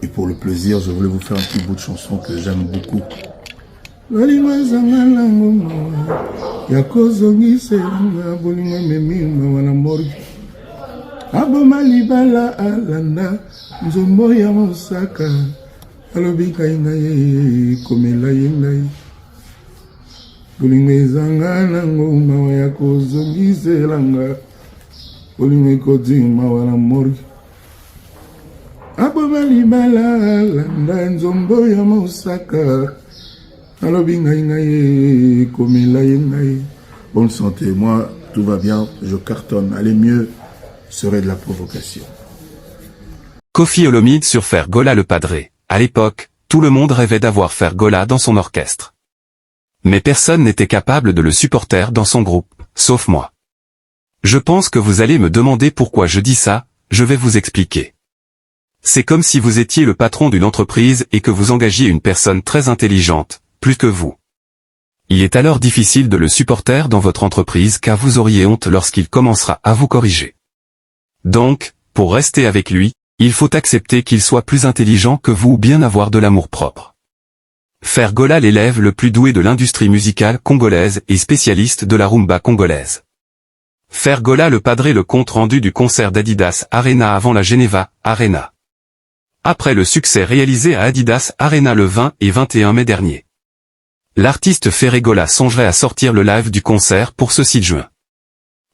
Et pour le plaisir, je voulais vous faire un petit bout de chanson que j'aime beaucoup. Aboma libala alanda nzombo ya mosaka alobi kainga ye komela yengai bolingo ezanga nango mawa ya kozongiselanga bolingo ekodima wana morgue aboma libala alanda nzombo ya mosaka alobi kainga ye komela yengai. Bonne santé, moi tout va bien, je cartonne, allez mieux serait de la provocation. Koffi Olomide sur Fergola le Padré. À l'époque, tout le monde rêvait d'avoir Fergola dans son orchestre. Mais personne n'était capable de le supporter dans son groupe, sauf moi. Je pense que vous allez me demander pourquoi je dis ça, je vais vous expliquer. C'est comme si vous étiez le patron d'une entreprise et que vous engagiez une personne très intelligente, plus que vous. Il est alors difficile de le supporter dans votre entreprise car vous auriez honte lorsqu'il commencera à vous corriger. Donc, pour rester avec lui, il faut accepter qu'il soit plus intelligent que vous ou bien avoir de l'amour-propre. Fergola l'élève le plus doué de l'industrie musicale congolaise et spécialiste de la rumba congolaise. Fergola le Padré le compte rendu du concert d'Adidas Arena avant la Geneva Arena. Après le succès réalisé à Adidas Arena le 20 et 21 mai dernier. L'artiste Fergola songerait à sortir le live du concert pour ce 6 juin.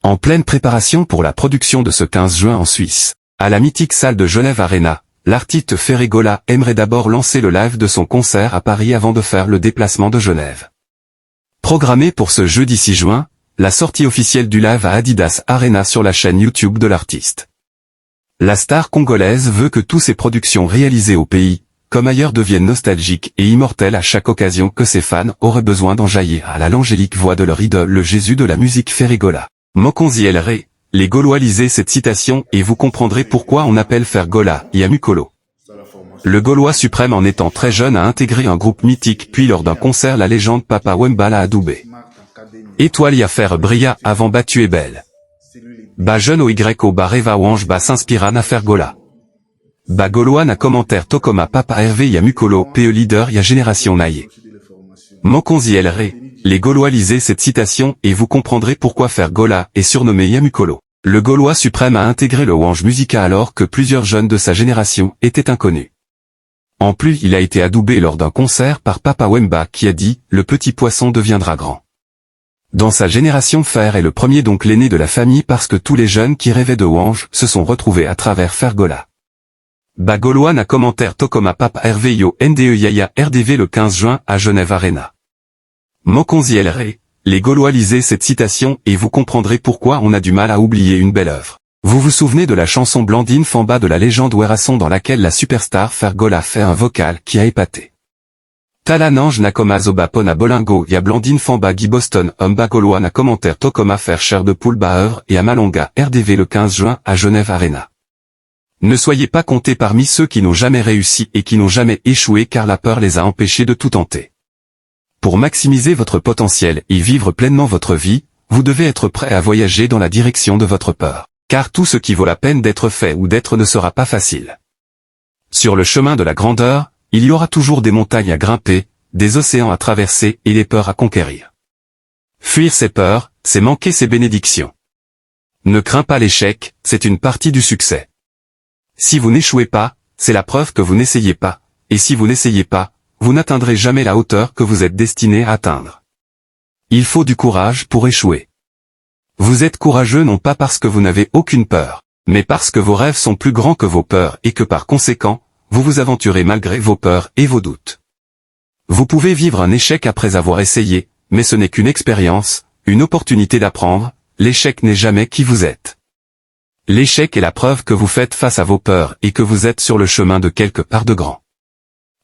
En pleine préparation pour la production de ce 15 juin en Suisse, à la mythique salle de Genève Arena, l'artiste Fergola aimerait d'abord lancer le live de son concert à Paris avant de faire le déplacement de Genève. Programmé pour ce jeudi 6 juin, la sortie officielle du live à Adidas Arena sur la chaîne YouTube de l'artiste. La star congolaise veut que toutes ses productions réalisées au pays, comme ailleurs deviennent nostalgiques et immortelles à chaque occasion que ses fans auraient besoin d'en jaillir à l'angélique voix de leur idole le Jésus de la musique Fergola. Mokonzi El Rey, les Gaulois lisez cette citation et vous comprendrez pourquoi on appelle Fergola Yamukolo. Le Gaulois suprême en étant très jeune a intégré un groupe mythique puis lors d'un concert la légende Papa Wemba l'a adoubé. Étoile ya faire brilla avant battu et belle. Ba jeune au Y au ba reva wange ba s'inspira na Fergola. Ba Gaulois na commentaire tokoma Papa Hervé Yamukolo PE leader ya génération naïe. Mokonzi El Rey, les Gaulois lisez cette citation et vous comprendrez pourquoi Fergola est surnommé Yamukolo. Le Gaulois suprême a intégré le Wange Musica alors que plusieurs jeunes de sa génération étaient inconnus. En plus il a été adoubé lors d'un concert par Papa Wemba qui a dit « Le petit poisson deviendra grand ». Dans sa génération Fer est le premier donc l'aîné de la famille parce que tous les jeunes qui rêvaient de Wange se sont retrouvés à travers Fergola. Ba Gaulois na commentaire tokoma Papa Hervé Yo NDE Yaya RDV le 15 juin à Genève Arena. Mokonzi El Rey, les Gaulois lisez cette citation et vous comprendrez pourquoi on a du mal à oublier une belle œuvre. Vous vous souvenez de la chanson Blandine Famba de la légende Werrason dans laquelle la superstar Fergola fait un vocal qui a épaté. Talanange na koma zoba pona bolingo ya Blandine Famba Guy Boston Ba Gaulois na commentaire tokoma faire chair de poule ba œuvre et à Malonga RDV le 15 juin à Genève Arena. Ne soyez pas comptés parmi ceux qui n'ont jamais réussi et qui n'ont jamais échoué car la peur les a empêchés de tout tenter. Pour maximiser votre potentiel et vivre pleinement votre vie, vous devez être prêt à voyager dans la direction de votre peur. Car tout ce qui vaut la peine d'être fait ou d'être ne sera pas facile. Sur le chemin de la grandeur, il y aura toujours des montagnes à grimper, des océans à traverser et des peurs à conquérir. Fuir ses peurs, c'est manquer ses bénédictions. Ne crains pas l'échec, c'est une partie du succès. Si vous n'échouez pas, c'est la preuve que vous n'essayez pas, et si vous n'essayez pas, vous n'atteindrez jamais la hauteur que vous êtes destiné à atteindre. Il faut du courage pour échouer. Vous êtes courageux non pas parce que vous n'avez aucune peur, mais parce que vos rêves sont plus grands que vos peurs et que par conséquent, vous vous aventurez malgré vos peurs et vos doutes. Vous pouvez vivre un échec après avoir essayé, mais ce n'est qu'une expérience, une opportunité d'apprendre, l'échec n'est jamais qui vous êtes. L'échec est la preuve que vous faites face à vos peurs et que vous êtes sur le chemin de quelque part de grand.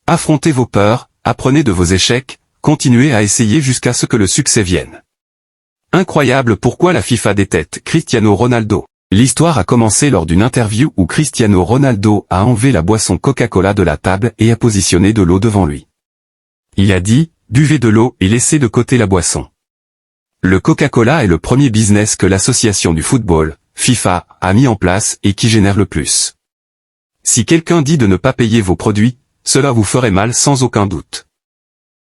Affrontez vos peurs, apprenez de vos échecs, continuez à essayer jusqu'à ce que le succès vienne. Incroyable pourquoi la FIFA déteste Cristiano Ronaldo. L'histoire a commencé lors d'une interview où Cristiano Ronaldo a enlevé la boisson Coca-Cola de la table et a positionné de l'eau devant lui. Il a dit, buvez de l'eau et laissez de côté la boisson. Le Coca-Cola est le premier business que l'association du football, FIFA, a mis en place et qui génère le plus. Si quelqu'un dit de ne pas payer vos produits, cela vous ferait mal sans aucun doute.